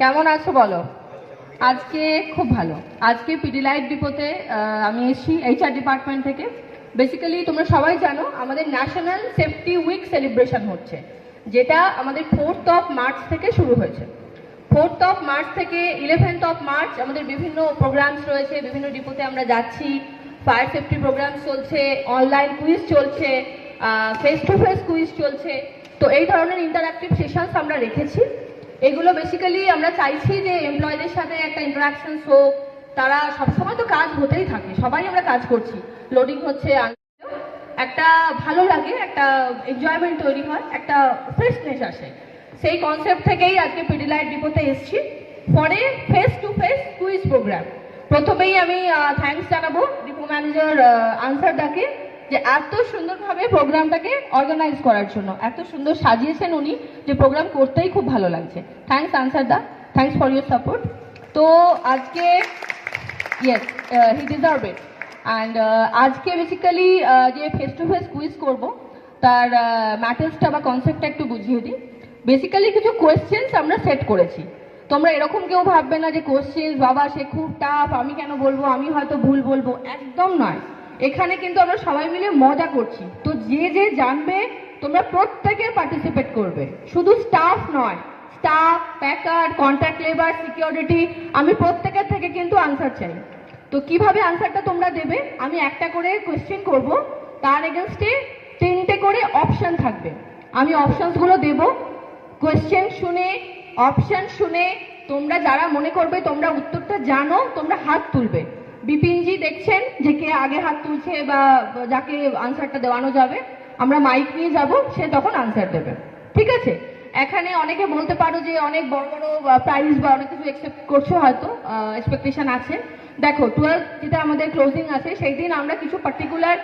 কেমন আছো বলো? আজকে খুব ভালো। আজকে পিডিলাইট ডিপোতে আমি এসেছি এইচআর ডিপার্টমেন্ট থেকে। বেসিক্যালি তোমরা সবাই জানো আমাদের ন্যাশনাল সেফটি উইক সেলিব্রেশন হচ্ছে, যেটা আমাদের 4th অফ মার্চ থেকে শুরু হয়েছে। 4th অফ মার্চ থেকে 11th অফ মার্চ আমাদের বিভিন্ন প্রোগ্রামস রয়েছে, বিভিন্ন ডিপোতে আমরা যাচ্ছি, ফায়ার সেফটি প্রোগ্রাম চলছে, অনলাইন কুইজ চলছে, ফেস টু ফেস কুইজ চলছে। তো এই ধরনের ইন্টারঅ্যাক্টিভ সেশনস আমরা রেখেছি। এগুলো বেসিক্যালি আমরা চাইছি যে এমপ্লয়ীদের সাথে একটা ইন্টারাকশন হোক। তারা সবসময় তো কাজ হতেই থাকে, সবাই আমরা কাজ করছি, লোডিং হচ্ছে, একটা ভালো লাগে, একটা এনজয়মেন্ট তৈরি হয়, একটা ফ্রেশনেস আসে। সেই কনসেপ্ট থেকেই আজকে পিডিলাইট ডিপোতে এসেছি ফরে face to face quiz program. প্রথমেই আমি থ্যাঙ্কস জানাবো ডিপো ম্যানেজার আনসার দাকে, যে এত সুন্দরভাবে প্রোগ্রামটাকে অর্গানাইজ করার জন্য, এত সুন্দর সাজিয়েছেন উনি, যে প্রোগ্রাম করতেই খুব ভালো লাগছে। থ্যাঙ্কস আনসার দা, থ্যাঙ্কস ফর ইউর সাপোর্ট। তো আজকে yes, he deserve it. And আজকে বেসিক্যালি যে ফেস টু ফেস কুইজ করবো, তার ম্যাটার্সটা বা কনসেপ্টটা একটু বুঝিয়ে দিই। বেসিক্যালি কিছু কোয়েশ্চেন্স আমরা সেট করেছি। তোমরা এরকম কেউ ভাববে না যে কোয়েশ্চেন্স বাবা সে খুব টাফ, আমি কেন বলবো, আমি হয়তো ভুল বলবো, একদম নয়। এখানে কিন্তু আমরা সবাই মিলে মজা করছি। তো যে যে জানবে তোমরা প্রত্যেকে পার্টিসিপেট করবে, শুধু স্টাফ নয়, staff, packer, contract labour, security, আমি প্রত্যেকের থেকে কিন্তু আনসার চাই। তো কিভাবে আনসারটা তোমরা দেবে, আমি একটা করে কোয়েশ্চেন করব, তার এগেনস্টে 3টে করে অপশন থাকবে। আমি অপশনসগুলো দেব, কোয়েশ্চেন শুনে, অপশন শুনে তোমরা যারা মনে করবে তোমরা উত্তরটা জানো, তোমরা হাত তুলবে। বিপিনজি দেখছেন যে কে আগে হাত তুলছে বা যাকে আনসারটা দেওয়ানো যাবে, আমরা মাইক নিয়ে যাব, সে তখন আনসার দেবে। ঠিক আছে? এখানে অনেকে বলতে পারো যে অনেক বড় বড় প্রাইজ বা অনেক কিছু এক্সপেক্ট করছো, হয়তো এক্সপেকটেশন আছে। দেখো 12 যেটা আমাদের ক্লোজিং আছে, সেই দিন আমরা কিছু পার্টিকুলার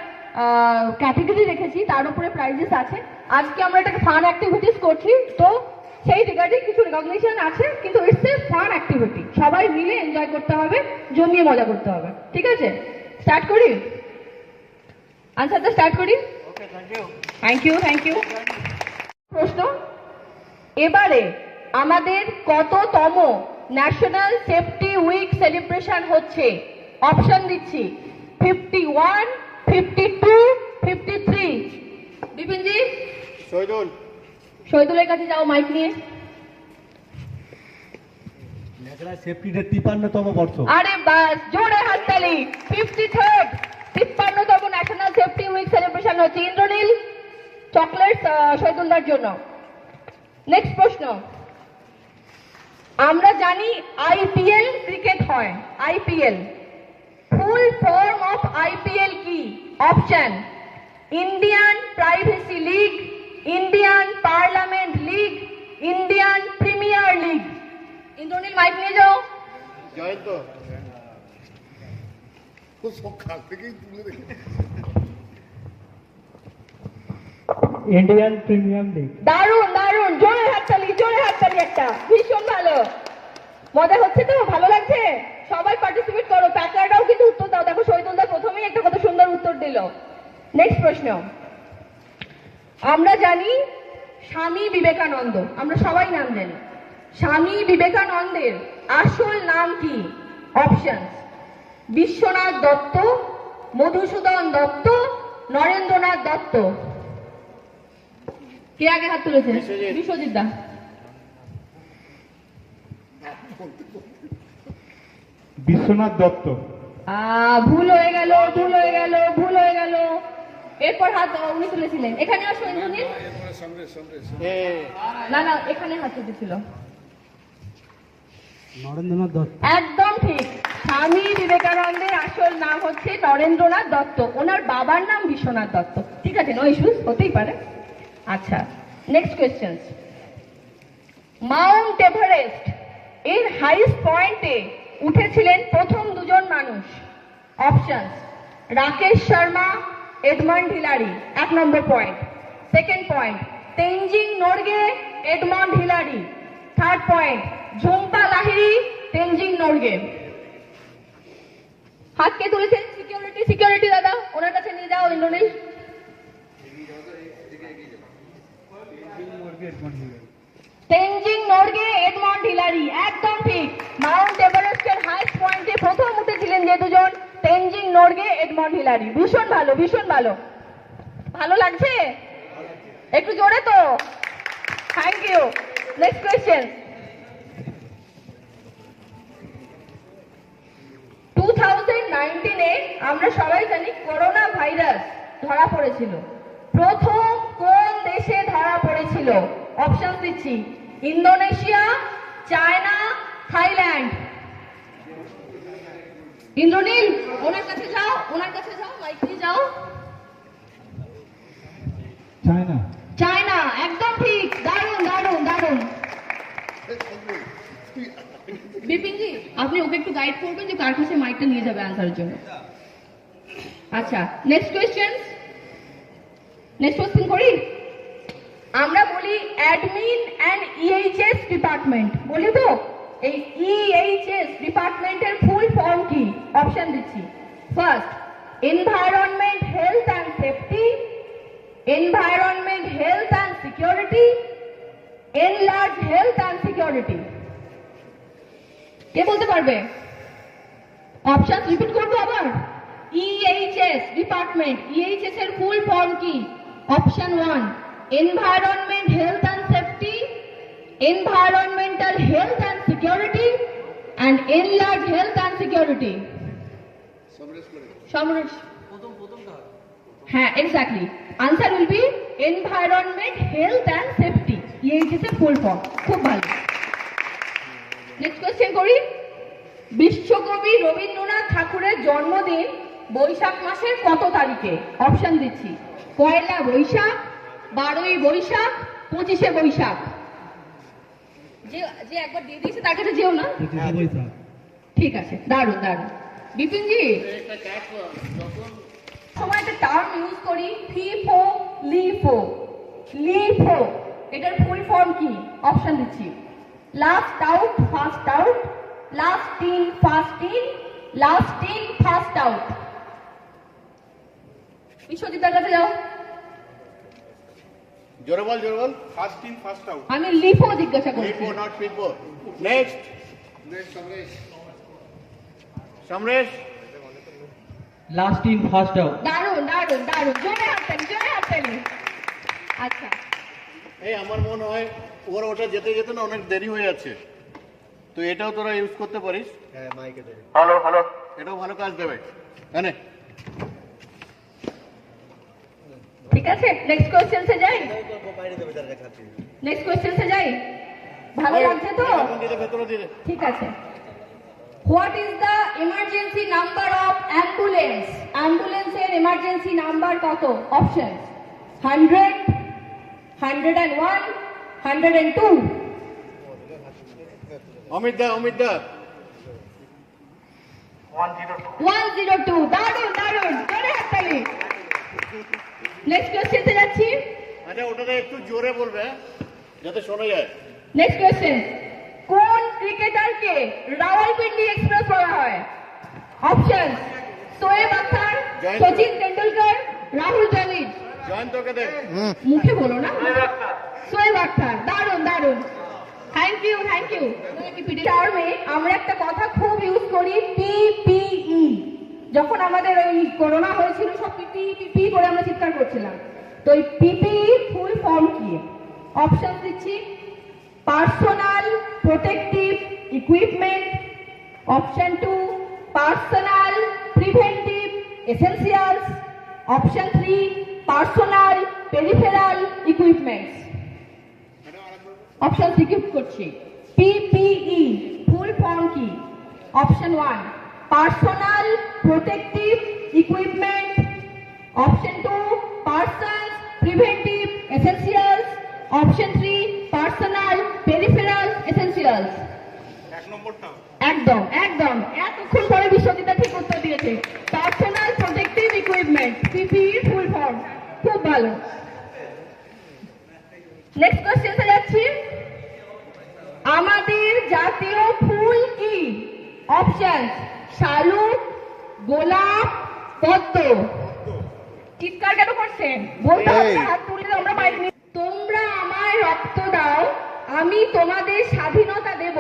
ক্যাটেগরি রেখেছি, তার উপরে প্রাইজেস আছে। আজকে আমরা এটাকে ফান অ্যাক্টিভিটিস করছি, তো সেই রিগার্ডিং কিছু রিকগনিশন আছে, কিন্তু ইটস এ ফান অ্যাক্টিভিটি, সবাই মিলে এনজয় করতে হবে, জমিয়ে মজা করতে হবে। ঠিক আছে? স্টার্ট করি, আনসারটা স্টার্ট করি। Okay, thank you. Thank you, thank you. প্রশ্ন, এবারে আমাদের কততম ন্যাশনাল সেফটি উইক সেলিব্রেশন হচ্ছে? অপশন দিচ্ছি, 51, 52, 53। বিপিনজি, শহীদুলের কাছে যাও মাইক নিয়ে। ন্যাশনাল সেফটি ডে 53তম বর্ষ। আরে বাস, জোরে হাততালি। 53rd, 53তম ন্যাশনাল সেফটি উইক সেলিব্রেশন হচ্ছে। ইন্দ্রনীল, চকলেটস শহীদুলদার জন্য। নেক্সট প্রশ্ন, আমরা জানি আইপিএল ক্রিকেট হয়, IPL full form of IPL কি? Option, Indian privacy league, Indian parliament league, Indian premier league. Indranil mike নিয়ে যাও। জয়ন্ত সব কাছ থেকেই তুলে রেখে ইন্ডিয়ান প্রিমিয়াম লিগ। দারুণ দারুণ, জোরে হাততালি, জোরে হাততালি, একটা ভীষণ ভালো। মজা হচ্ছে তো? ভালো লাগছে? সবাই পার্টিসিপেট করো, প্যাকাররাও কিন্তু উত্তর দাও। দেখো শহীদুলদা প্রথমেই একটা কত সুন্দর উত্তর দিল। নেক্সট প্রশ্ন, আমরা জানি স্বামী বিবেকানন্দ, আমরা সবাই নাম জানি। স্বামী বিবেকানন্দের আসল নাম কি? অপশন, বিশ্বনাথ দত্ত, মধুসূদন দত্ত, নরেন্দ্রনাথ দত্ত। কে আগে হাত তুলেছে? বিশ্বজিৎ দা। বিশ্বনাথ দত্ত। ভুল হয়ে গেল, ভুল হয়ে গেল, ভুল হয়ে গেল। এরপর হাত উনি তুলেছিলেন, এখানে আসো ইন্দ্রনীল। না না, এখানে হাত তুলেছিল। নরেন্দ্রনাথ দত্ত। একদম ঠিক, স্বামী বিবেকানন্দের আসল নাম হচ্ছে নরেন্দ্রনাথ দত্ত, ওনার বাবার নাম বিশ্বনাথ দত্ত। ঠিক আছে, নো ইস্যুস, হতেই পারে। আচ্ছা, নেক্সট কোয়েশ্চেন, মাউন্ট এভারেস্ট এর হাইস্ট পয়েন্টে উঠেছিলেন প্রথম দুজন মানুষ। Option, Rakesh Sharma, Edmund Hillary, 1 নম্বর point. Second point, Tenzing Norgay, Edmund Hillary. Third point, Jhumpa Lahiri, Tenzing Norgay. হাত কে তুলেছেন? সিকিউরিটি, সিকিউরিটি দাদা ওনার কাছে নিয়ে যাও। ইন্দ্রনীল, তেনজিং নোরগে, এডমন্ড হিলারি, একদম ডায়মন্ড হিলারি। ভীষণ ভালো, ভীষণ ভালো। ভালো লাগছে? একটু জোরে তো। Thank you. Next question. 2019-এ আমরা সবাই জানি করোনা ভাইরাস ধরা পড়েছিল। প্রথম কোন দেশে ধরা পড়েছিল? অপশন দিচ্ছি, ইন্দোনেশিয়া, চায়না, থাইল্যান্ড। ইন্দ্রনীল, ওনার কাছে যাও, ওনার কাছে যাও, মাইক নিয়ে যাও। চায়না। চায়না, একদম ঠিক। দারুণ দারুণ দারুণ। বিপিন জি, আপনি ওকে একটু গাইড করবেন যে কার কাছে মাইকটা নিয়ে যাবে আনসারের জন্য। আচ্ছা, নেক্সট কোয়েশ্চেন। নেক্সট কোয়েশ্চেন করি। আমরা বলি অ্যাডমিন অ্যান্ড ইএইচএস ডিপার্টমেন্ট, বলি তো? এই ইএইচএস ডিপার্টমেন্টের ফুল ফর্ম কি? অপশন দিচ্ছি। First, environment health and safety, environment health and security, enlarge health and security. কে বলতে পারবে? অপশন রিপিট করবো আবার। ইএইচএস ডিপার্টমেন্ট, ইএইচএস এর ফুল ফর্ম কি? Option 1, environment health and safety, environmental health and security, and enlarge health and security. Samaresh, হ্যাঁ, exactly. Answer will be environment health and safety, EHS এর full form. খুব ভালো। Next question করি। বিশ্বকবি রবীন্দ্রনাথ ঠাকুরের জন্মদিন বৈশাখ মাসের কত তারিখে? অপশন দিচ্ছি, পয়লা বৈশাখ, 12ই বৈশাখ, 25শে বৈশাখ। যে যে একবার দিয়ে দিয়েছে তার কাছে যেও না। ঠিক আছে, দারুণ দারুণ। বিপিন জি, সময় একটা টার্ম ইউজ করি, ফিফো লিফো। লিফো এটার ফুল ফর্ম কি? অপশন দিচ্ছি, last out first out, last in first in, last in first out. বিশ্বজিৎদার কাছে যাও। জোরে বল, জোরে বল। First in first out. আমি লিফো জিজ্ঞাসা করছি। FIFO not FIFO. Next Samaresh. Samaresh, last in first out. দারুণ দারুণ দারুণ। জোরে হাততালি, জোরে হাততালি। আচ্ছা, এই আমার মনে হয় ওর ওটা যেতে যেতে না অনেক দেরি হয়ে যাচ্ছে, তো এটাও তোরা ইউজ করতে পারিস। হ্যাঁ, মাইকে দেবে। হ্যালো হ্যালো, এটাও ভালো কাজ দেবে। হ্যাঁ, ঠিক আছে। নেক্সট কোয়েশ্চেন সে যাই। নেক্সট কোয়েশ্চেন সে যাই। ভালো লাগছে তো? ভেতরে দিলে ঠিক আছে। What is the emergency number of ambulance? অ্যাম্বুলেন্সের এমার্জেন্সি নাম্বার কত? অপশন, 100, 101, 102। অমিত দা, অমিত দা। 102। দারুণ দারুণ, জোরে হাততালি। নেক্সট কোয়েশ্চেন যাচ্ছি। আচ্ছা, ওটাতে একটু জোরে বলবে যাতে শোনা যায়। নেক্সট কোয়েশ্চেন, কোন ক্রিকেটারকে রাওয়ালপিন্ডি এক্সপ্রেস বলা হয়? অপশন, শোয়েব আখতার, সচিন তেন্ডুলকর, রাহুল দ্রাবিড়। জয়ন্তকে দে। মুখে বলো না। শোয়েব আখতার। দারুণ দারুণ, থ্যাংক ইউ থ্যাংক ইউ। টার্মে আমরা একটা কথা খুব ইউজ করি, পিপিই। যখন আমাদের ওই করোনা হয়েছিল সব পিপি করে আমরা চিৎকার করছিলাম, তো ওই পিপিই ফুল ফর্ম কি? অপশন দিচ্ছি, personal protective equipment. Option 2, personal preventive essentials. Option 3, personal peripheral equipments. Option repeat করছি, পিপিই ফুল ফর্ম কি? Option 1, personal protective equipment. Option 2, persons preventive essentials. Option 3, personal peripheral essentials. একদম একদম, এতক্ষণ পরে বিশ্বজিৎ ঠিক উত্তর দিয়েছে। Personal protective equipment, PPE full form. খুব ভালো। নেক্সট কোশ্চেন যাচ্ছি। আমাদের জাতীয় ফুল কি? অপশন, শালুক, গোলাপ, পদ্ম। চিৎকার কেন করছেন? বলতে হবে, হাত তুললে আমরা পাইনি। তোমরা আমায় রক্ত দাও, আমি তোমাদের স্বাধীনতা দেব।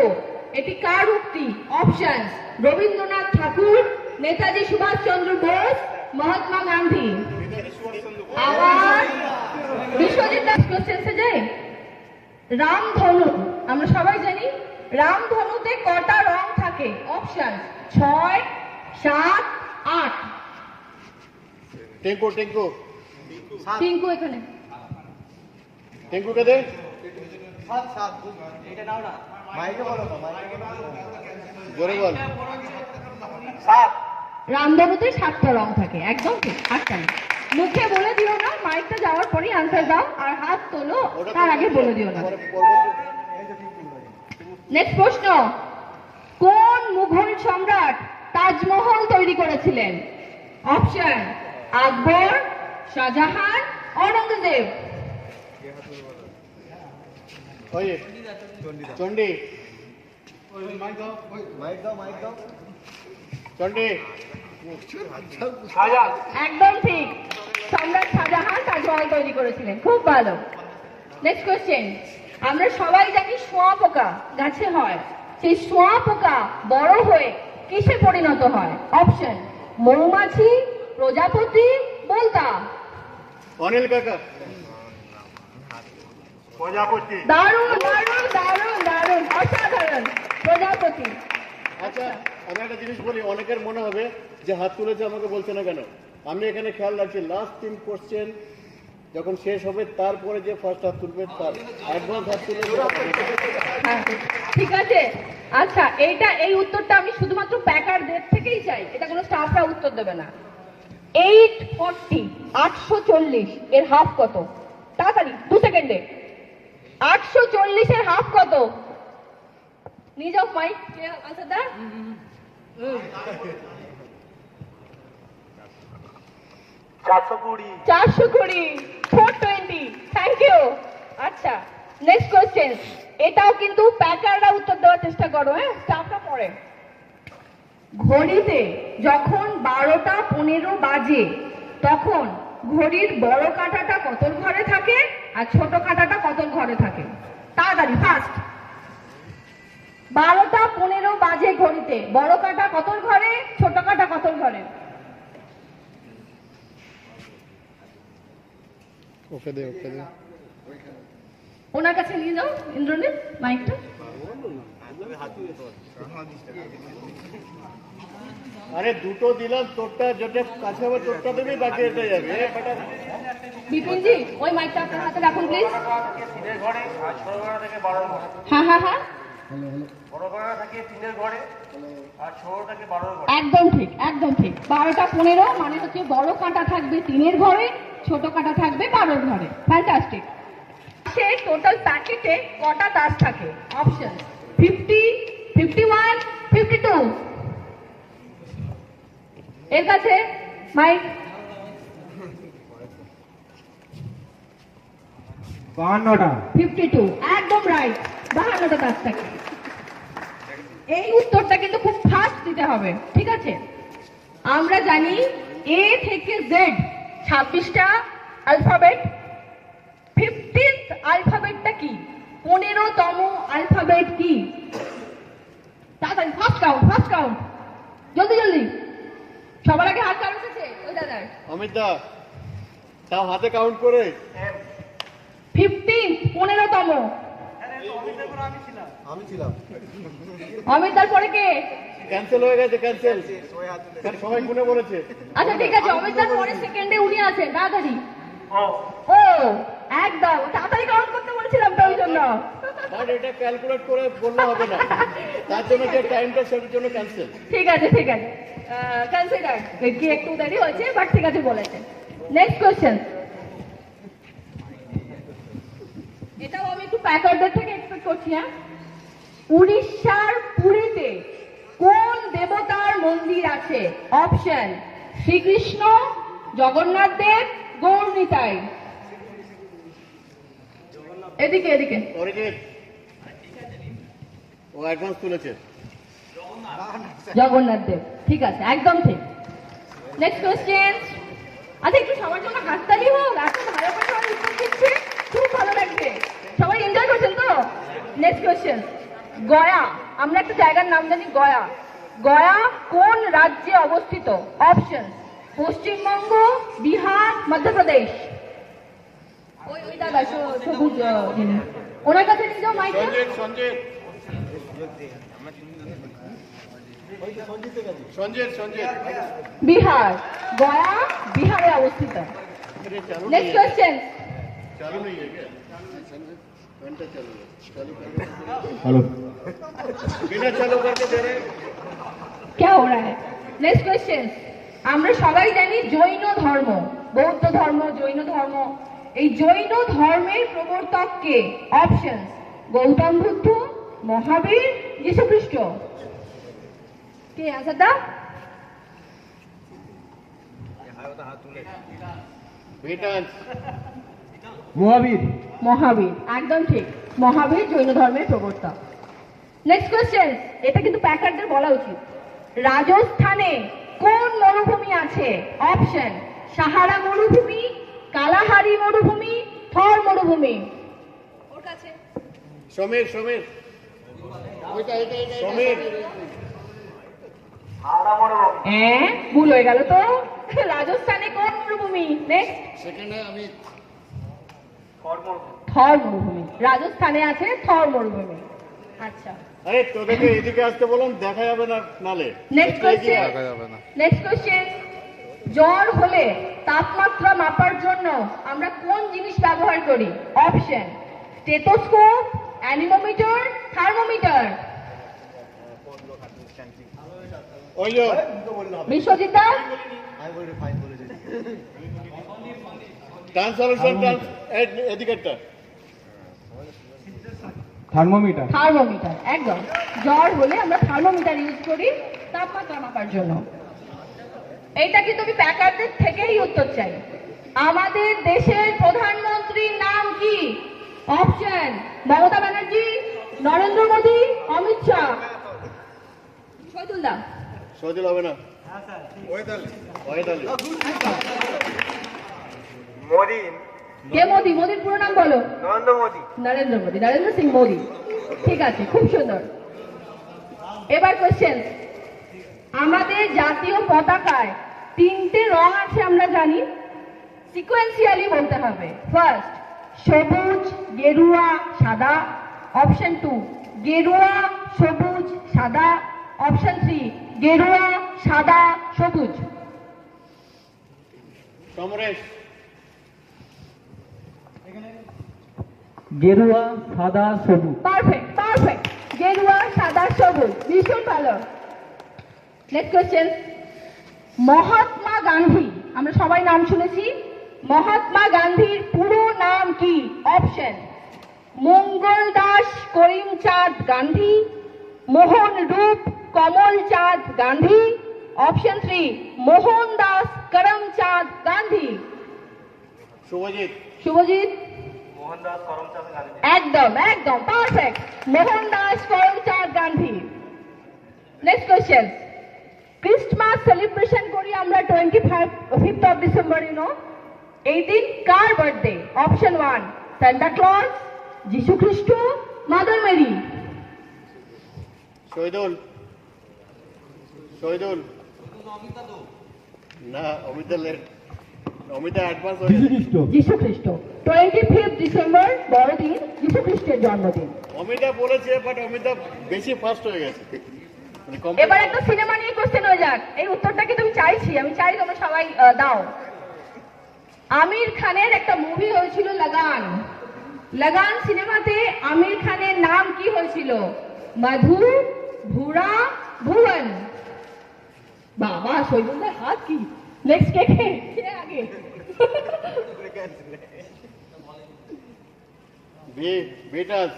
এটি কার উক্তি? অপশন, রবীন্দ্রনাথ ঠাকুর, নেতাজি সুভাষচন্দ্র বোস, মহাত্মা গান্ধী। আবার বিশ্বজিৎ দাস কোশ্চেন্সে যাই। রামধনু, আমরা সবাই জানি রামধনুতে কটা রং থাকে? অপশন 6, 7, 8। টেঙ্কু টেঙ্কু টিঙ্কু এখানে। টেঙ্কুকে দে। জোরে বল। রামধনুতে 7টা রং থাকে, একদম ঠিক। 8টা না, মুখে বলে দিও না, মাইকটা যাওয়ার পরেই আনসার দাও, আর হাত তোলো তার আগে বলে দিও না। নেক্সট প্রশ্ন, কোন মুঘল সম্রাট তাজমহল তৈরি করেছিলেন? অপশন আকবর, শাহজাহান, ঔরঙ্গজেব। ওই চন্ডী চন্ডী একদম ঠিক, সম্রাট শাহজাহান তাজমহল তৈরি করেছিলেন। খুব ভালো। নেক্সট কোশ্চেন, আমরা সবাই জানি শোঁয়া পোকা গাছে হয়, সেই শোঁয়া পোকা বড় হয়ে কিসে পরিণত হয়? অপশন মৌমাছি, প্রজাপতি, বোলতা। অনিল কাকা প্রজাপতি। দারুণ দারুণ দারুণ দারুণ, অসাধারণ, প্রজাপতি। আচ্ছা আমি একটা জিনিস বলি, অনেকের মনে হবে যে হাত তুলেছে আমাকে বলছে না কেন। আমি এখানে খেয়াল রাখছি, লাস্ট 3 কোশ্চেন যখন শেষ হবে তারপরে যে ফার্স্ট হাত তুলবে তার অ্যাডভান্স হাত তুলে। হ্যাঁ, ঠিক আছে। আচ্ছা, এই উত্তরটা আমি শুধুমাত্র প্যাকারদের থেকেই চাই, এটা কোনো স্টাফরা উত্তর দেবে না। 840, 840 এর হাফ কত? তাড়াতাড়ি 2 সেকেন্ডে। 840 এর হাফ কত? নিয়ে যাও মাইক, আনসার দা। 420, 420। Thank you. আচ্ছা, নেক্সট কোশ্চেন, এটাও কিন্তু প্যাকাররা উত্তর দেওয়ার চেষ্টা করো, হ্যাঁ, স্টাফরা পড়ে। ঘড়িতে যখন 12টা 15 বাজে তখন ঘড়ির বড় কাঁটাটা কত ঘরে থাকে আর ছোট কাঁটাটা কত ঘরে থাকে? তাড়াতাড়ি ফাস্ট। 12টা 15 বাজে ঘড়িতে বড় কাঁটা কত ঘরে, ছোট কাঁটা কত ঘরে? ওকে দে ওকে দে। ওনার কাছে নিয়ে যাও ইন্দ্রনীল মাইকটা। আরে দুটো দিলাম, তোরটা যেটা কাছে হবে তোরটা দেবে, বাকি এটা যাবে। বিপিনজি, ওই মাইকটা আপনার হাতে রাখুন প্লিজ। হ্যাঁ হ্যাঁ হ্যাঁ, একদম ঠিক, একদম ঠিক। 12টা 15 মানে হচ্ছে বড় কাঁটা থাকবে 3 ঘরে, ছোট কাঁটা থাকবে 12 ঘরে। ফ্যান্টাস্টিক। সে টোটাল প্যাকেটে কটা তাস থাকে? অপশন 50, 51, 52। এর কাছে মাইক। 52টা। 52, একদম রাইট, 52টা তাস থাকে। এই উত্তরটা কিন্তু খুব ফাস্ট দিতে হবে, ঠিক আছে? আমরা জানি এ থেকে জেড 26টা অ্যালফাবেট। 15th অ্যালফাবেটটা কি? 15তম অ্যালফাবেট কি? তাড়াতাড়ি ফার্স্ট কাউন্ট, ফার্স্ট কাউন্ট, জলদি জলদি। সবার আগে হাত কাউন্ট হচ্ছে ওই দাদার। অমিত দা তাও হাতে কাউন্ট করে। 15th 15তম। আমি ছিলাম। অমিতার পরে কে? ক্যান্সেল হয়ে গেছে, ক্যান্সেল। সবাই গুনে বলেছে। আচ্ছা ঠিক আছে, অমিতার পরে সেকেন্ডে উনি আছেন, তাড়াতাড়ি। ও একদম তাড়াতাড়ি কাউন্ট করতে বলেছিলাম তো, ওই জন্য। বাট এটা ক্যালকুলেট করে বললে হবে না, তার জন্য যে টাইমটা সেটার জন্য ক্যান্সেল। ঠিক আছে ঠিক আছে, কনসিডার কি একটু দেরি হয়েছে, বাট ঠিক আছে বলেছেন। নেক্সট কোশ্চেন, এটাও আমি একটু প্যাকারদের থেকে এক্সপেক্ট করছি। হ্যাঁ, উড়িষ্যার পুরীতে কোন দেবতার মন্দির আছে? অপশন শ্রীকৃষ্ণ, জগন্নাথ দেব, গৌরনিতাই। এদিকে এদিকে। অরিজিৎ ও অ্যাডভান্স তুলেছে। জগন্নাথ দেব, ঠিক আছে, একদম ঠিক। নেক্সট কোশ্চেন, আচ্ছা একটু সবার জন্য হাততালি হোক, এত ভালো করে সবাই উত্তর দিচ্ছে, খুব ভালো লাগবে। সবাই এনজয় করছেন তো? নেক্সট কোশ্চেন, গয়া, আমরা একটা জায়গার নাম জানি গয়া। গয়া কোন রাজ্যে অবস্থিত? অপশন পশ্চিমবঙ্গ, বিহার, মধ্যপ্রদেশ। ওই ওই দাদা সবুজ যিনি, ওনার কাছে নিয়ে যাও মাইকটা। সঞ্জিত সঞ্জিত সঞ্জিত সঞ্জিত বিহার, গয়া বিহারে অবস্থিত। अरे चालू नहीं नेक्स्ट है क्वेश्चन। चालू नहीं है क्या घंटा चालू है चालू करके हेलो बिना चालू करके दे रहे हैं क्या हो रहा है? Next question. আমরা সবাই জানি জৈন ধর্ম, বৌদ্ধ ধর্ম, জৈন ধর্ম, এই জৈন ধর্মের প্রবর্তক কে? অপশন: গৌতম বুদ্ধ, মহাবীর, যীশু খ্রিস্ট। কে আনসার দা? वेदांत মহাবীর। মহাবীর, একদম ঠিক। মহাবীর জৈন ধর্মের প্রবর্তক। নেক্সট কোশ্চেন, এটা কিন্তু প্যাকারদের বলা উচিত। রাজস্থানে কোন মরুভূমি আছে? অপশন: সাহারা মরুভূমি, কালাহারি মরুভূমি, থর মরুভূমি। ওর কাছে समीर समीर समीर ভুল হয়ে গেল তো। রাজস্থানে কোন মরুভূমি? নেক্সট, सेकंड है अमित থর মরুভূমি। রাজস্থানে আছে থর মরুভূমি। আচ্ছা, अरे তোদেরকে এদিকে আসতে বললাম দেখা যাবে না নালে নেক্সট কোশ্চেন। নেক্সট কোশ্চেন, জ্বর হলে তাপমাত্রা মাপার জন্য আমরা কোন জিনিস ব্যবহার করি? Option: stethoscope, anemometer, thermometer. ওই যে বিশ্বজিৎ দা? ট্রান্স সলিউশন ট্রান্স এদিকেরটা থার্মোমিটার। থার্মোমিটার, একদম। জ্বর হলে আমরা থার্মোমিটার ইউজ করি তাপমাত্রা মাপার জন্য। এইটা কিন্তু আমি প্যাকারদের থেকেই উত্তর চাই। আমাদের দেশের প্রধানমন্ত্রীর নাম কি? অপশন: মমতা ব্যানার্জি, নরেন্দ্র মোদী, অমিত শাহ। শহীদুল দা? সহজে হবে না ওয়েদালি मोदी কে মোদী? মোদীর পুরো নাম বলো। नरेंद्र मोदी নরেন্দ্র মোদী, নরেন্দ্র সিং মোদী। ঠিক আছে, খুব সুন্দর। এবার কোশ্চেন, আমাদের জাতীয় পতাকায় তিনটে রং আছে আমরা জানি, সিকোয়েন্সিয়ালি বলতে হবে। ফার্স্ট: সবুজ, গেরুয়া, সাদা। অপশন 2: গেরুয়া, সবুজ, সাদা। অপশন 3: গেরুয়া, সাদা, সবুজ। সমরেশ গেরুয়া, সাদা, সবুজ। Perfect, perfect. গেরুয়া, সাদা, সবুজ, ভীষণ ভালো। নেক্সট কোশ্চেন, মহাত্মা গান্ধী, আমরা সবাই নাম শুনেছি, মহাত্মা গান্ধীর পুরো নাম কি? অপশন: মঙ্গল দাস করিমচাঁদ গান্ধী, মোহন রূপ কমল চাঁদ গান্ধী। অপশন 3: মোহনদাস করমচাঁদ গান্ধী। শুভজিৎ শুভজিৎ? मोहनदास करमचंद गांधी একদম একদম perfect, Mohandas Karamchand Gandhi. Next question, Christmas celebration করি আমরা 25th অফ ডিসেম্বর, এই দিন কার বার্থডে? অপশন 1: সান্টা ক্লজ, যীশু খ্রিস্ট, মাদার মেরি। শহীদুল শহীদুল না অমিতা লেট অমিতা অ্যাডভান্স হয়ে গেছে। যীশুখ্রিস্ট। যীশু খ্রিস্ট, 25th ডিসেম্বর বড়দিন, যীশু খ্রিস্টের জন্মদিন। অমিতা বলেছে বাট অমিতা বেশি ফাস্ট হয়ে গেছে মানে এবার একটা সিনেমা নিয়ে কোশ্চেন হয়ে যাক। এই উত্তরটাকে তুমি চাইছি, আমি চাই তোমরা সবাই দাও। আমির খানের একটা মুভি হয়েছিল লাগান। লাগান সিনেমাতে আমির খানের নাম কি হয়েছিল? মধু, ভুরা, ভুবন। বাবা, শহীদুল্লাহ হাত কি? নেক্সট কে কে কে আগে? বেটাস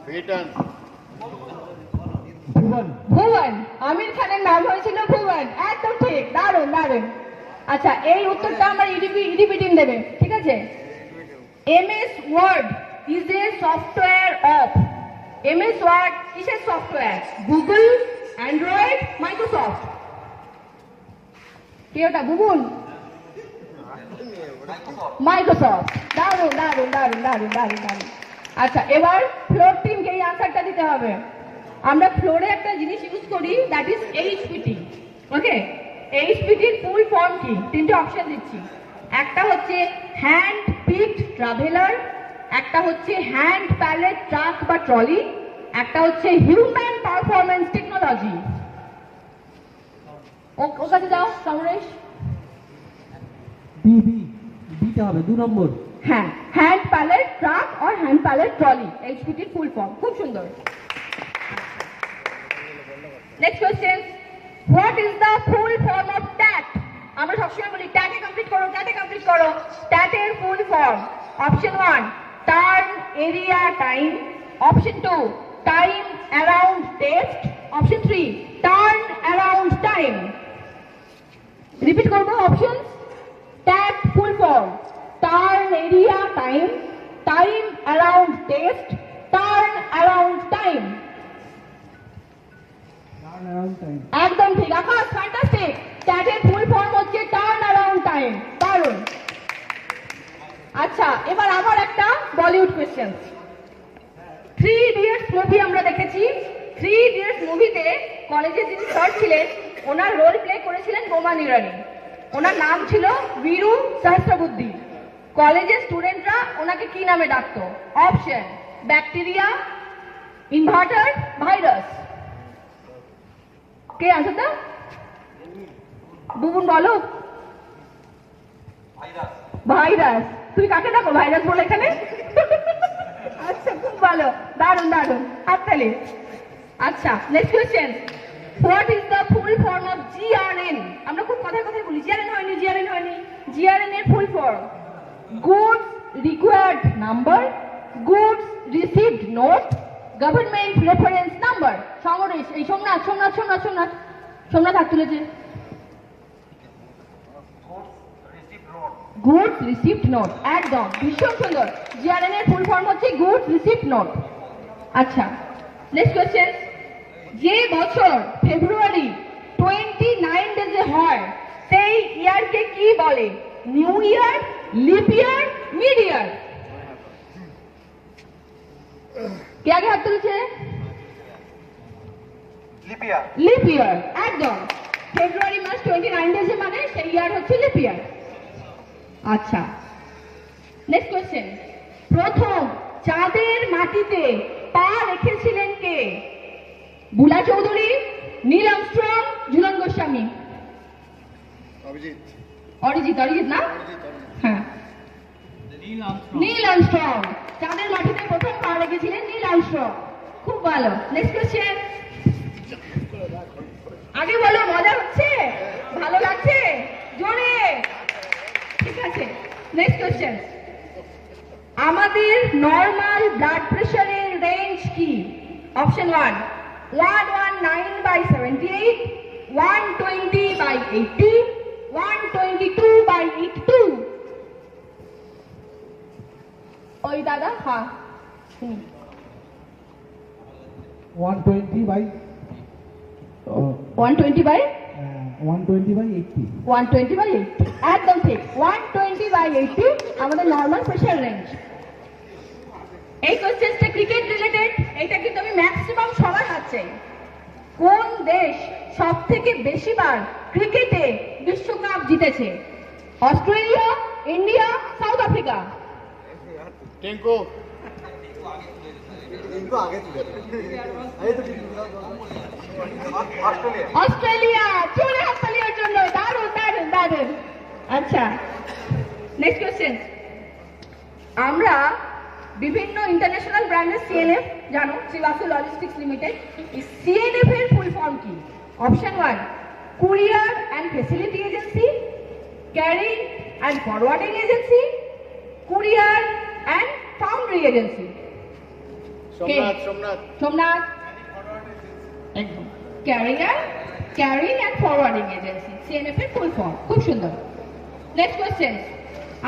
বেটাস ভুবন। ভুবন, আমির খানের নাম হয়েছিল ভুবন, একদম ঠিক। দারুণ দারুণ। আচ্ছা, এই উত্তরটা আমার ইডি বিটিং দেবে, ঠিক আছে? MS Word is a software of. MS Word কিসের সফটওয়্যার? Google, Android, Microsoft. কে ওটা? বুবুন? মাইক্রোসফট। দারুণ দারুণ দারুণ দারুণ দারুণ দারুণ। আচ্ছা, এবার ফ্লোর টিমকে এই আনসারটা দিতে হবে। আমরা ফ্লোরে একটা জিনিস ইউজ করি, দ্যাট ইজ এইচপিটি। ওকে, এইচপিটির ফুল ফর্ম কি? তিনটে অপশন দিচ্ছি। একটা হচ্ছে হ্যান্ড পিকড ট্রাভেলার, একটা হচ্ছে হ্যান্ড প্যালেট ট্রাক বা ট্রলি, একটা হচ্ছে হিউম্যান পারফরম্যান্স টেকনোলজি। ওর কাছে যাও সমরেশ। বিতে হবে 2 নম্বর। হ্যাঁ, হ্যান্ড প্যালেট ট্রাক আর হ্যান্ড প্যালেট ট্রলি, এইচপিটির ফুল ফর্ম। খুব সুন্দর। Next question, what is the full form of TAT? আমরা সবসময় বলি ট্যাটে কমপ্লিট করো, ট্যাটে কমপ্লিট করো। ট্যাটের full form, option 1 turn area time, option 2 time around test, option 3 turn around time. Repeat করবো option. TAT full form turn area time, time around test, turn around time. একদম ঠিক, আকাশ ফ্যান্টাস্টিক। ট্যাটের ফুল ফর্ম হচ্ছে turn around time. দারুণ। আচ্ছা, এবার আবার একটা Bollywood question. 3 idiots movie আমরা দেখেছি। 3 ইডিয়টস মুভিতে কলেজে যিনি স্যার ছিলেন, ওনার রোল প্লে করেছিলেন বোমান ইরানি। ওনার নাম ছিল বীরু সহস্রবুদ্ধি। কলেজের স্টুডেন্টরা ওনাকে কি নামে ডাকতো? Option bacteria, inverter, virus. কে আছে তা? বুবুন বলো। ভাইরাস। তুই কাকে ডাকো ভাইরাস বলে এখানে? আচ্ছা, খুব ভালো, দারুণ দারুণ, হাততালি। আচ্ছা, next question, what is the full form of GRN? আমরা খুব কথায় কথায় বলি জিআরএন হয়নি, জিআরএন হয়নি। জিআরএন এর full form goods required number, goods received note, government reference number. Samaresh, এই সোমনাথ সোমনাথ সোমনাথ সোমনাথ সোমনাথ হাত তুলেছে। গুডস রিসিভড নোট, একদম ভীষণ সুন্দর। জিআরএন এর ফুল ফর্ম হচ্ছে গুডস রিসিভড নোট। আচ্ছা, নেক্সট কোয়েশ্চেন, যে বছর ফেব্রুয়ারি 29 ডেজে হয় সেই ইয়ারকে কি বলে? New year, leap year, mid year? কে আগে হাত তুলেছে? লিপিয়ার। লিপ ইয়ার, একদম। ফেব্রুয়ারি মাস 29 ডেজে মানে সেই ইয়ার হচ্ছে লিপ ইয়ার। আচ্ছা, নেক্সট কোয়েশ্চেন, প্রথম চাঁদের মাটিতে পা রেখেছিলেন কে? বুলা চৌধুরী, নীল আর্মস্ট্রং, ঝুলন গোস্বামী? অভিজিৎ। অরিজিৎ, অরিজিৎ না? হ্যাঁ, নীল আর্মস্ট্রং। চাঁদের মাটিতে প্রথম পা রেখেছিলেন নীল আর্মস্ট্রং। খুব ভালো। নেক্সট কোয়েশ্চেন, আগে বলো, মজা হচ্ছে? ভালো লাগছে? জোরে। ঠিক আছে, নেক্সট কোয়েশ্চেন, আমাদের নরমাল ব্লাড প্রেশারের রেঞ্জ কি? অপশন 1 119/78, 120/80, 122/82। ওই দাদা, হ্যাঁ 120/120/80। 120/80, একদম ঠিক। 120/80 আমাদের নরমাল প্রেশার রেঞ্জ। এই কোশ্চেনটা ক্রিকেট রিলেটেড, এটা কিন্তু আমি ম্যাক্সিমাম সবার হাত চাই। কোন দেশ সব থেকে বেশিবার ক্রিকেটে বিশ্বকাপ জিতেছে? Australia, India, South Africa? টেঙ্কো। অস্ট্রেলিয়া। চলে হাততালির জন্য, দারুণ দারুণ দারুণ। আচ্ছা, নেক্সট কোয়েশ্চেন, আমরা বিভিন্ন ইন্টারন্যাশনাল ব্র্যান্ডের সিএনএফ জানো, শ্রীবাস্তু লজিস্টিক্স লিমিটেড। সিএনএফ এর ফুল ফর্ম কি? Option 1 courier and facility agency, carrying and forwarding agency, courier and foundry agency? Somnath. Somnath. Somnath, একদম। Carrying and forwarding agency, CNF এর ফুল ফর্ম। খুব সুন্দর। নেক্সট কোয়েশ্চেন,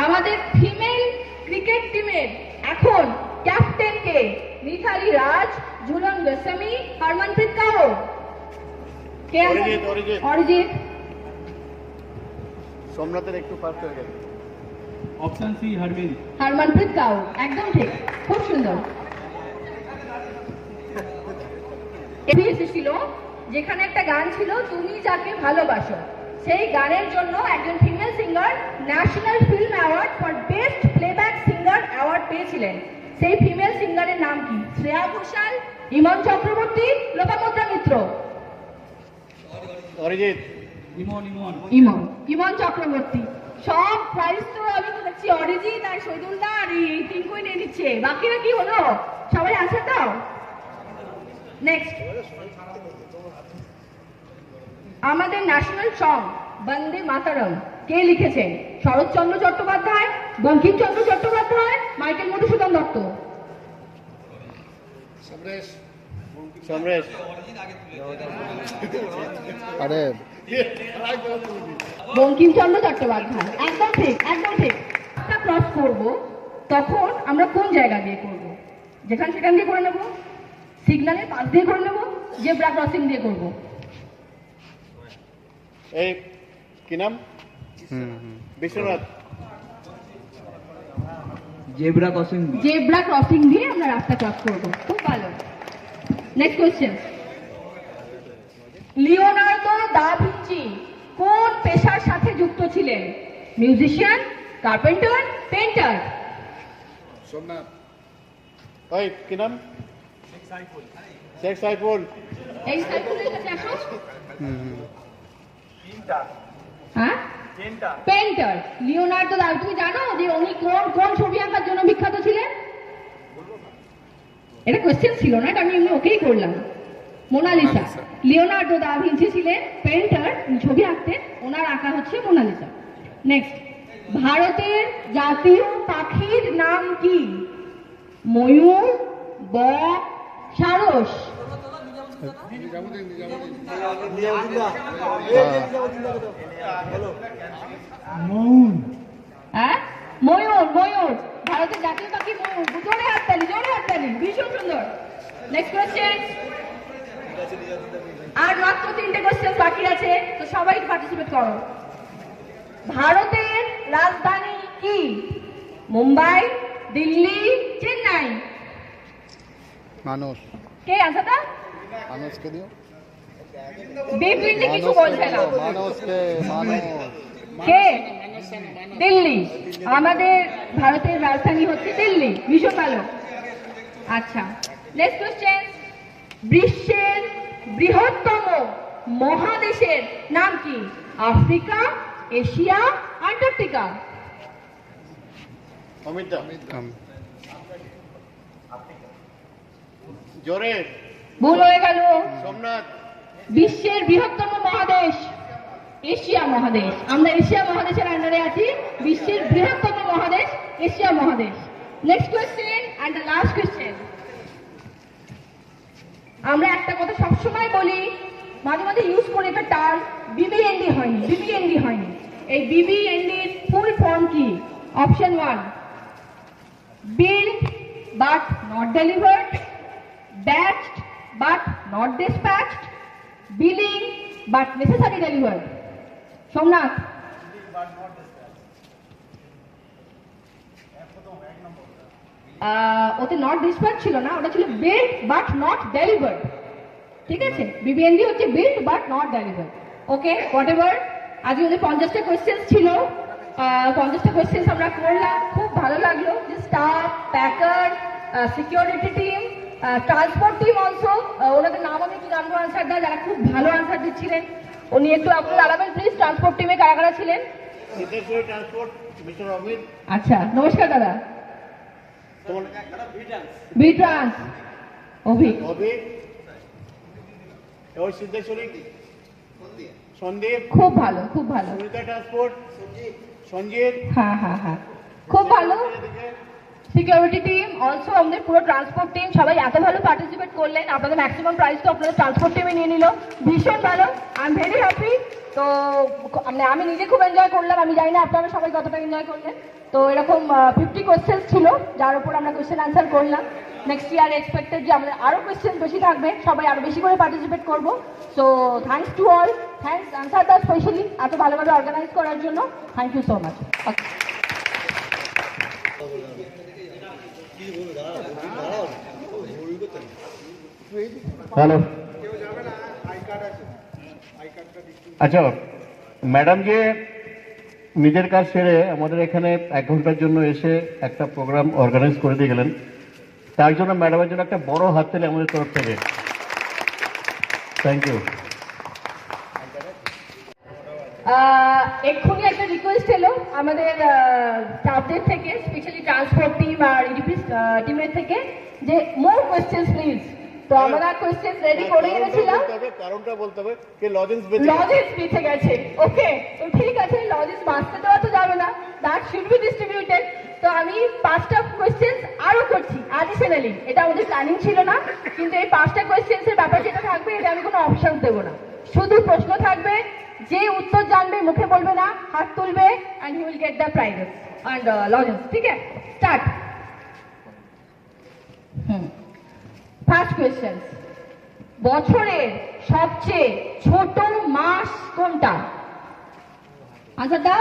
আমাদের ফিমেল ক্রিকেট টিমের এখন ক্যাপ্টেন কে? মিথালি রাজ, ঝুলন গোস্বামী, হরমনপ্রীত কাউর? কে? অরিজিৎ। সোমনাথের একটু ফার্স্ট হয়ে গেল। Option C হরমিন। হরমনপ্রীত কাউর, একদম ঠিক। খুব সুন্দর। এসেছিল, যেখানে একটা গান ছিল তুমি যাকে ভালোবাসো, সেই গানের জন্য একজন female singer national film award for best playback singer award পেয়েছিলেন। সেই ফিমেল সিঙ্গারের নাম কি? শ্রেয়া ঘোষাল, ইমন চক্রবর্তী, লোপামুদ্রা মিত্র। অরিজিৎ। ইমন চক্রবর্তী। সব প্রাইজ তো আমি তো দেখছি অরিজিৎ আর শহীদুল্লাহ আর এই তিনকুই নিয়ে নিচ্ছে, বাকিরা কি হলো? সবাই আছে তো? নেক্সট, আমাদের ন্যাশনাল সং বন্দে মাতরম কে লিখেছেন? শরৎচন্দ্র চট্টোপাধ্যায়, বঙ্কিমচন্দ্র চট্টোপাধ্যায়, মাইকেল মধুসূদন দত্ত। সমরেশ। আরে বঙ্কিমচন্দ্র চট্টোপাধ্যায়, একদম ঠিক, একদম ঠিক। ক্রস করব তখন আমরা কোন জায়গা দিয়ে করব? যেখান সেখান দিয়ে করে নেব, সিগন্যালের পাশ দিয়ে করে নেব, জেব্রা ক্রসিং দিয়ে করব। এই কি নাম? Biswanath. Zebra crossing. Zebra crossing দিয়ে আমরা রাস্তা ক্রস করব। খুব ভালো। Next question, Leonardo da Vinci কোন পেশার সাথে যুক্ত ছিলেন? Musician, carpenter, painter. সোমনাথ। ওই কি নাম? শেখ সাইফুল। এই সাইকেলের কাছে আসো। তিনটা হ্যাঁ, তিনটা পেন্টার। লিওনার্দো দা, তুমি জানো যে উনি কোন কোন ছবি আঁকার জন্য বিখ্যাত ছিলেন? এটা কোশ্চেন ছিল না, এটা আমি এমনি ওকেই করলাম। মোনালিসা। লিওনার্দো দা ভিঞ্চি ছিলেন পেন্টার, ছবি আঁকতেন, ওনার আঁকা হচ্ছে মোনালিসা। নেক্সট, ভারতের জাতীয় পাখির নাম কি? ময়ূর, বক, সারস। হ্যাঁ, ময়ূর, ময়ূর। ভারতের জাতীয় পাখি ময়ূর। জোরে হাততালি, জোরে হাততালি, ভীষণ সুন্দর। Next question. আর মাত্র 3টে কোশ্চেন বাকি আছে, তো সবাই পার্টিসিপেট করো। ভারতের রাজধানী কি? মুম্বাই, দিল্লি, চেন্নাই। মানুষ। কে আনসারটা? মানুষকে দিও। বিপিনে কিছু বলছে না। মানুষকে মানুষ। কে? দিল্লি। আমাদের ভারতের রাজধানী হচ্ছে দিল্লি। ভীষণ ভালো। আচ্ছা, নেক্সট কোশ্চেন, বিশ্বের বৃহত্তম মহাদেশের নাম কি? Africa, Asia, Antarctica. Amit da. জোরে। ভুল হয়ে গেল। সোমনাথ। বিশ্বের বৃহত্তম মহাদেশ এশিয়া মহাদেশ। আমরা এশিয়া মহাদেশের আন্ডারে আছি। বিশ্বের বৃহত্তম মহাদেশ এশিয়া মহাদেশ। Next question and the last question. আমরা একটা কথা সবসময় বলি, মাঝে মাঝে ইউজ করি একটা টার্ম, বিবিএনডি হয়নি, বিবিএনডি হয়নি। এই বিবিএনডির ফুল ফর্ম কি? Option 1, build but not delivered, batched but not dispatched, billing but necessary delivered. Somnath. ওতে নট ডিসপ্যাচ ছিল না, ওটা ছিল বিল্ড বাট নট ডেলিভার্ড। ঠিক আছে, বিবিএনডি হচ্ছে build but not delivered. Okay, what ever. আজকে ওদের 50টা কোয়েশ্চেন ছিল, 50টা কোয়েশ্চেন আমরা করলাম। খুব ভালো লাগলো যে staff, packer, security team, transport team also, ওনাদের নাম আমি একটু জানবো আনসার দেয়, যারা খুব ভালো আনসার দিচ্ছিলেন। উনি একটু আপনারা জানাবেন প্লিজ, ট্রান্সপোর্ট টিমে কারা কারা ছিলেন? Siddheshwari transport, mister Amit. আচ্ছা, নমস্কার দাদা। তোমার বি ট্রান্স, অভিক। অভিক। ওই সিদ্ধেশ্বরী, সন্দীপ। খুব ভালো, খুব ভালো। সুনিতা ট্রান্সপোর্ট, সঞ্জিত। হ্যাঁ হ্যাঁ হ্যাঁ, খুব ভালো। সিকিউরিটি টিম অলসো, আমাদের পুরো ট্রান্সপোর্ট টিম, সবাই এত ভালো পার্টিসিপেট করলেন। আপনাদের ম্যাক্সিমাম প্রাইস তো আপনাদের ট্রান্সপোর্ট টিমে নিয়ে নিল। ভীষণ ভালো, আই এম ভেরি হ্যাপি। তো আমি নিজে খুব এনজয় করলাম। আমি জানি না আপনারা সবাই কতটা এনজয় করলেন। তো এরকম 50 কোয়েশ্চেন ছিল, যার উপর আমরা কোয়েশ্চেন আনসার করলাম। নেক্সট ইয়ার এক্সপেক্টেড যে আমাদের আরো কোয়েশ্চেন বেশি থাকবে, সবাই আরো বেশি করে পার্টিসিপেট করবো। So thanks to all, thanks Ansar দা স্পেশালি এত ভালোভাবে অর্গানাইজ করার জন্য। Thank you so much. Hello. আচ্ছা ম্যাডাম যে নিজের কাজ সেরে আমাদের এখানে 1 ঘন্টার জন্য এসে একটা প্রোগ্রাম অর্গানাইজ করে দিয়ে গেলেন, তার জন্য ম্যাডামের জন্য একটা বড় হাততালি আমাদের তরফ থেকে। Thank you. এক্ষুনি একটা রিকোয়েস্ট এলো আমাদের স্টাফদের থেকে, স্পেশালি ট্রান্সপোর্ট টিম আর ইডিপি টিমের থেকে, যে মোর কোয়েশ্চেন্স প্লিজ। তো আমরা কোয়েশ্চেন্স রেডি করে এনেছিলাম। কারণটা বলতে হবে যে লজেন্স বেঁচে লজেন্স বেঁচে গেছে। ওকে, তো ঠিক আছে, লজেন্স বাঁচতে দেওয়া তো যাবে না, দ্যাট শুড বি ডিস্ট্রিবিউটেড। তো আমি 5টা কোয়েশ্চেন্স আরো করছি অ্যাডিশনালি, এটা আমাদের প্ল্যানিং ছিল না, কিন্তু এই 5টা কোয়েশ্চেন্স এর ব্যাপার যেটা থাকবে, এটা আমি কোনো অপশন দেবো না, শুধু প্রশ্ন থাকবে। যে উত্তর জানবে মুখে বলবে না, হাত তুলবে, and he will get the prices and lozenges. ঠিক আছে, স্টার্ট। ফার্স্ট কোয়েশ্চেন, বছরের সবচেয়ে ছোট মাস কোনটা? আনসার দা।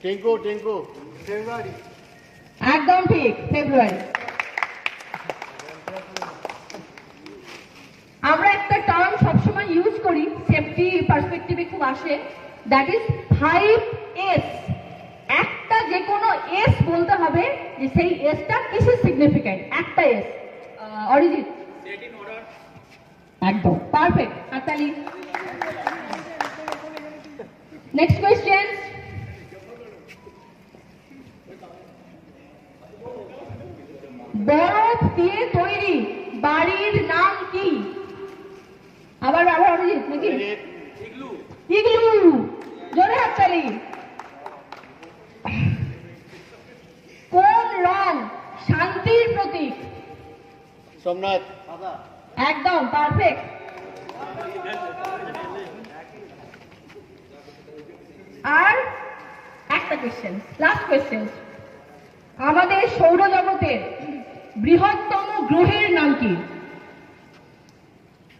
টিঙ্কু টিঙ্কু ফেব্রুয়ারি। একদম ঠিক, ফেব্রুয়ারি। আমরা একটা টার্ম সবসময় ইউজ করি, সেফটি পার্সপেক্টিভে খুব আসে, দ্যাট ইজ 5S। একটা যে কোনো এস বলতে হবে যে সেই এসটা কিসের সিগনিফিক্যান্ট, একটা এস। অরিজিৎ। একদম পারফেক্ট, হাততালি। নেক্সট কোয়েশ্চেন, বরফ দিয়ে তৈরি বাড়ির নাম কি? আবার আবার অরিজিৎ নাকি? ইগলু। জোরে হাততালি। কোন রং শান্তির প্রতীক? সোমনাথ। একদম পারফেক্ট। আর একটা কোয়েশ্চেন, লাস্ট কোয়েশ্চেন, আমাদের সৌরজগতের বৃহত্তম গ্রহের নাম কি?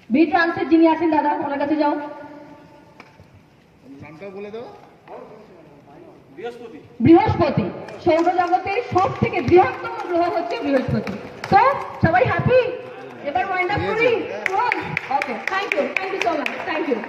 বিট আনসার যিনি আছেন দাদা, ওনার কাছে যাও। নামটা বলে দাও। বৃহস্পতি। সৌরজগতের সব থেকে বৃহত্তম গ্রহ হচ্ছে বৃহস্পতি। তো সবাই হ্যাপি? এবার ওয়াইন্ড আপ করি। Okay, thank you so much, thank you.